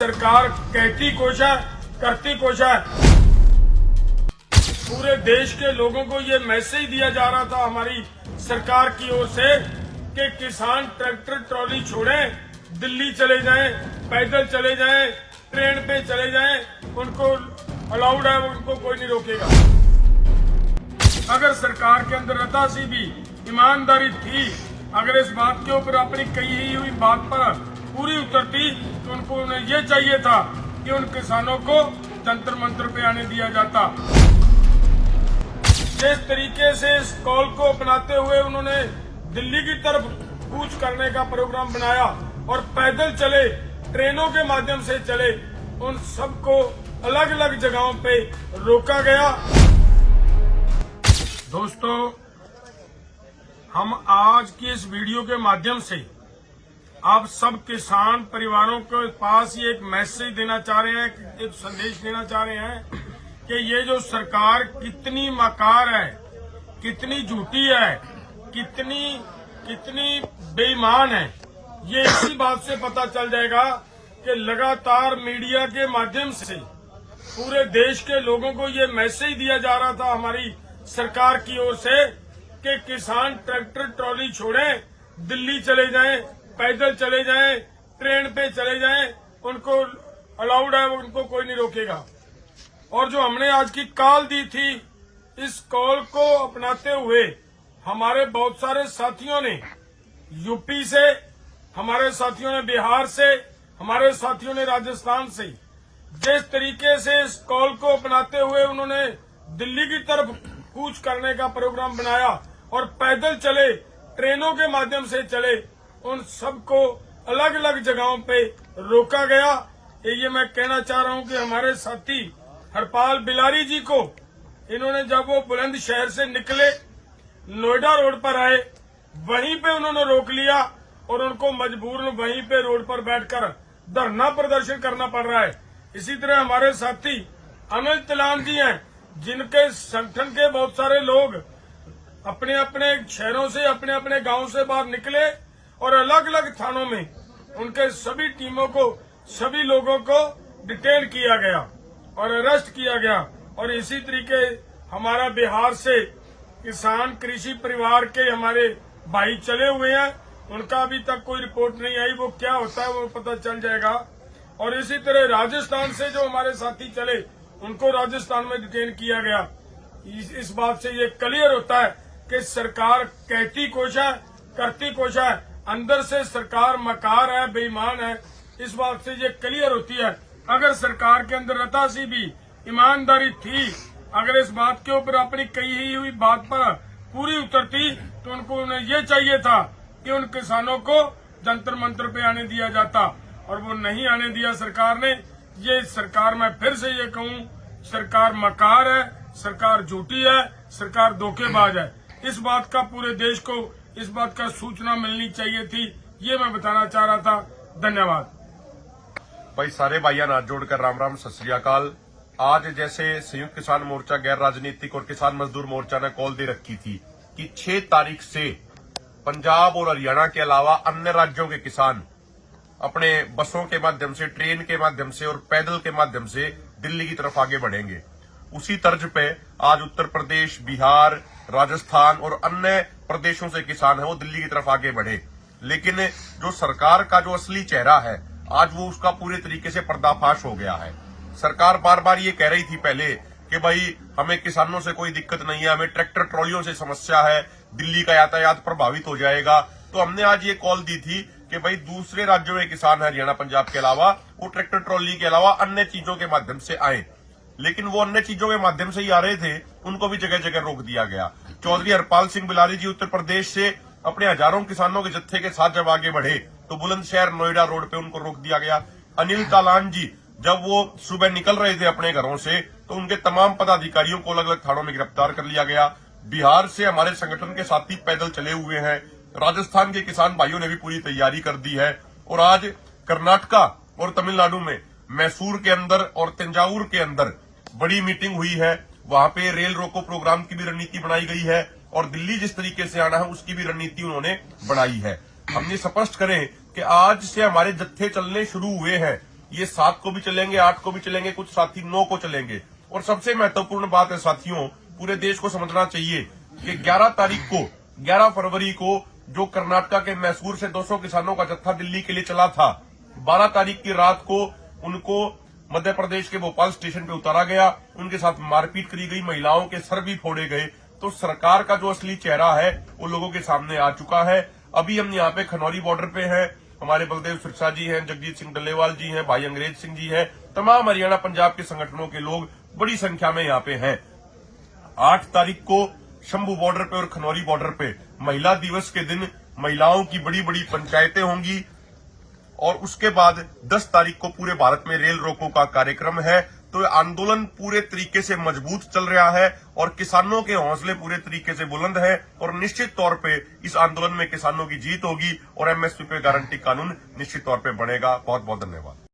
सरकार कहती कुछ है, करती कुछ है। पूरे देश के लोगों को ये मैसेज दिया जा रहा था हमारी सरकार की ओर से कि किसान ट्रैक्टर ट्रॉली छोड़ें, दिल्ली चले जाएं, पैदल चले जाएं, ट्रेन पे चले जाएं, उनको अलाउड है, उनको कोई नहीं रोकेगा। अगर सरकार के अंदर रता सी भी ईमानदारी थी, अगर इस बात के ऊपर अपनी कही हुई बात पर पूरी उतरती तो उनको उन्हें ये चाहिए था कि उन किसानों को जंतर मंतर पे आने दिया जाता। जिस तरीके से इस कॉल को अपनाते हुए उन्होंने दिल्ली की तरफ कूच करने का प्रोग्राम बनाया और पैदल चले, ट्रेनों के माध्यम से चले, उन सबको अलग अलग जगहों पे रोका गया। दोस्तों, हम आज की इस वीडियो के माध्यम से आप सब किसान परिवारों के पास ये एक मैसेज देना चाह रहे हैं, एक संदेश देना चाह रहे हैं कि ये जो सरकार कितनी मकार है, कितनी झूठी है, कितनी बेईमान है, ये इसी बात से पता चल जाएगा कि लगातार मीडिया के माध्यम से पूरे देश के लोगों को ये मैसेज दिया जा रहा था हमारी सरकार की ओर से कि किसान ट्रैक्टर ट्रॉली छोड़ें, दिल्ली चले जाएं, पैदल चले जाएं, ट्रेन पे चले जाएं, उनको अलाउड है, उनको कोई नहीं रोकेगा। और जो हमने आज की कॉल दी थी, इस कॉल को अपनाते हुए हमारे बहुत सारे साथियों ने यूपी से, हमारे साथियों ने बिहार से, हमारे साथियों ने राजस्थान से, जिस तरीके से इस कॉल को अपनाते हुए उन्होंने दिल्ली की तरफ कूच करने का प्रोग्राम बनाया और पैदल चले, ट्रेनों के माध्यम से चले, उन सबको अलग अलग जगहों पे रोका गया। ये मैं कहना चाह रहा हूं कि हमारे साथी हरपाल बिलारी जी को इन्होंने जब वो बुलंदशहर से निकले, नोएडा रोड पर आए, वहीं पे उन्होंने रोक लिया और उनको मजबूरन वहीं पे रोड पर बैठकर धरना प्रदर्शन करना पड़ रहा है। इसी तरह हमारे साथी अनिल तिलान जी हैं, जिनके संगठन के बहुत सारे लोग अपने अपने शहरों से, अपने अपने गांव से बाहर निकले और अलग अलग थानों में उनके सभी टीमों को, सभी लोगों को डिटेन किया गया और अरेस्ट किया गया। और इसी तरीके हमारा बिहार से किसान कृषि परिवार के हमारे भाई चले हुए हैं, उनका अभी तक कोई रिपोर्ट नहीं आई, वो क्या होता है वो पता चल जाएगा। और इसी तरह राजस्थान से जो हमारे साथी चले, उनको राजस्थान में डिटेन किया गया। इस बात से ये क्लियर होता है कि सरकार कहती कुछ है, करती कुछ है, अंदर से सरकार मकार है, बेईमान है। इस बात से ये क्लियर होती है। अगर सरकार के अंदर रता सी भी ईमानदारी थी, अगर इस बात के ऊपर अपनी कही हुई बात पर पूरी उतरती तो उनको उन्हें ये चाहिए था कि उन किसानों को जंतर मंतर पे आने दिया जाता, और वो नहीं आने दिया सरकार ने। ये सरकार, मैं फिर से ये कहूं, सरकार मकार है, सरकार झूठी है, सरकार धोखेबाज है। इस बात का पूरे देश को, इस बात का सूचना मिलनी चाहिए थी, ये मैं बताना चाह रहा था। धन्यवाद भाई। सारे भाइयों हाथ जोड़कर राम राम, सत श्री अकाल। आज जैसे संयुक्त किसान मोर्चा, गैर राजनीतिक और किसान मजदूर मोर्चा ने कॉल दे रखी थी कि 6 तारीख से पंजाब और हरियाणा के अलावा अन्य राज्यों के किसान अपने बसों के माध्यम से, ट्रेन के माध्यम से और पैदल के माध्यम से दिल्ली की तरफ आगे बढ़ेंगे। उसी तर्ज पे आज उत्तर प्रदेश, बिहार, राजस्थान और अन्य प्रदेशों से किसान है वो दिल्ली की तरफ आगे बढ़े। लेकिन जो सरकार का जो असली चेहरा है, आज वो उसका पूरे तरीके से पर्दाफाश हो गया है। सरकार बार बार ये कह रही थी पहले कि भाई हमें किसानों से कोई दिक्कत नहीं है, हमें ट्रैक्टर ट्रॉलियों से समस्या है, दिल्ली का यातायात प्रभावित हो जाएगा। तो हमने आज ये कॉल दी थी कि भाई दूसरे राज्यों में किसान है, हरियाणा पंजाब के अलावा, वो ट्रैक्टर ट्रॉली के अलावा अन्य चीजों के माध्यम से आए। लेकिन वो अन्य चीजों के माध्यम से ही आ रहे थे, उनको भी जगह जगह रोक दिया गया। चौधरी हरपाल सिंह बिलारी जी उत्तर प्रदेश से अपने हजारों किसानों के जत्थे के साथ जब आगे बढ़े तो बुलंदशहर नोएडा रोड पे उनको रोक दिया गया। अनिल तालान जी जब वो सुबह निकल रहे थे अपने घरों से तो उनके तमाम पदाधिकारियों को अलग अलग थानों में गिरफ्तार कर लिया गया। बिहार से हमारे संगठन के साथी पैदल चले हुए हैं। राजस्थान के किसान भाइयों ने भी पूरी तैयारी कर दी है। और आज कर्नाटका और तमिलनाडु में मैसूर के अंदर और तंजावुर के अंदर बड़ी मीटिंग हुई है। वहां पे रेल रोको प्रोग्राम की भी रणनीति बनाई गई है और दिल्ली जिस तरीके से आना है उसकी भी रणनीति उन्होंने बनाई है। हम ये स्पष्ट करें कि आज से हमारे जत्थे चलने शुरू हुए हैं ये 7 को भी चलेंगे, 8 को भी चलेंगे, कुछ साथी 9 को चलेंगे। और सबसे महत्वपूर्ण बात है साथियों, पूरे देश को समझना चाहिए कि 11 फरवरी को जो कर्नाटका के मैसूर से 200 किसानों का जत्था दिल्ली के लिए चला था, 12 तारीख की रात को उनको मध्य प्रदेश के भोपाल स्टेशन पे उतारा गया, उनके साथ मारपीट करी गई, महिलाओं के सर भी फोड़े गए। तो सरकार का जो असली चेहरा है वो लोगों के सामने आ चुका है। अभी हम यहाँ पे खनौरी बॉर्डर पे हैं, हमारे बलदेव सिरसा जी हैं, जगजीत सिंह डल्लेवाल जी हैं, भाई अंग्रेज सिंह जी हैं, तमाम हरियाणा पंजाब के संगठनों के लोग बड़ी संख्या में यहाँ पे हैं। 8 तारीख को शंभू बॉर्डर पे और खनौरी बॉर्डर पे महिला दिवस के दिन महिलाओं की बड़ी बड़ी पंचायतें होंगी। और उसके बाद 10 तारीख को पूरे भारत में रेल रोको का कार्यक्रम है। तो आंदोलन पूरे तरीके से मजबूत चल रहा है और किसानों के हौसले पूरे तरीके से बुलंद है और निश्चित तौर पे इस आंदोलन में किसानों की जीत होगी और एमएसपी पे गारंटी कानून निश्चित तौर पे बनेगा। बहुत बहुत धन्यवाद।